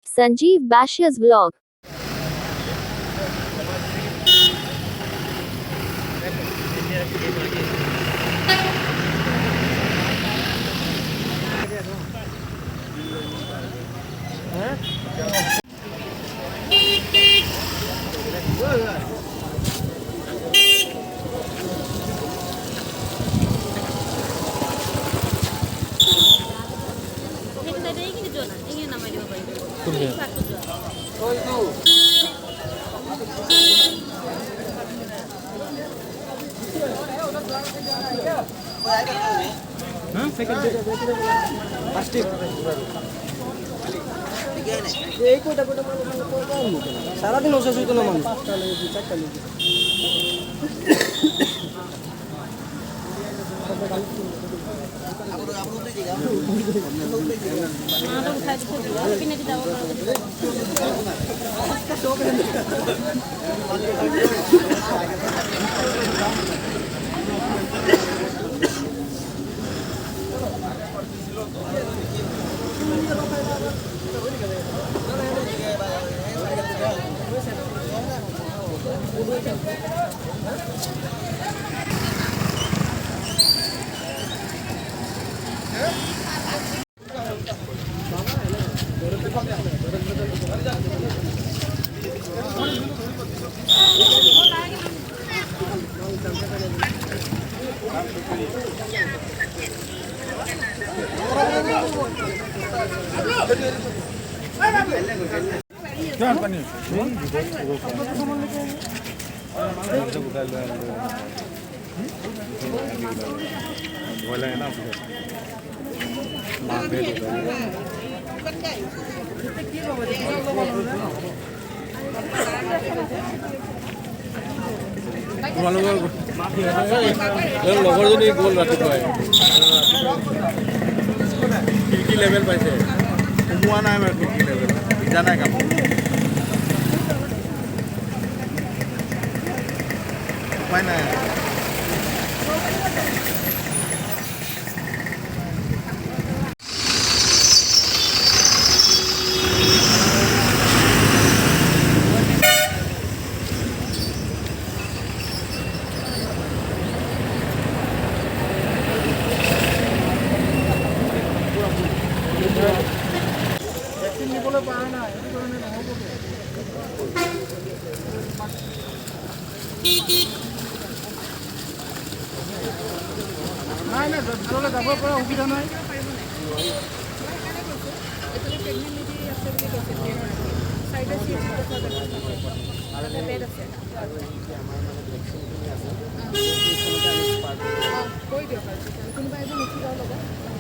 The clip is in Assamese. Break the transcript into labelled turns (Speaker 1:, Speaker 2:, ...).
Speaker 1: Sanjeev Bashir's vlog.
Speaker 2: सारा दिन उसे सुतो ना मन লগৰজনী গ'ল ৰাতিপুৱাই খিৰিকী লেভেল পাইছে সোমোৱা নাই বাৰু খিৰিকী লেভেল ভিজা নাই কাপোৰ উপায় নাই নাই নাই ভিতৰলৈ যাব পৰা সুবিধা নাই
Speaker 3: কৈ দিয়ক কোনোবা এজন উঠি যাব লগত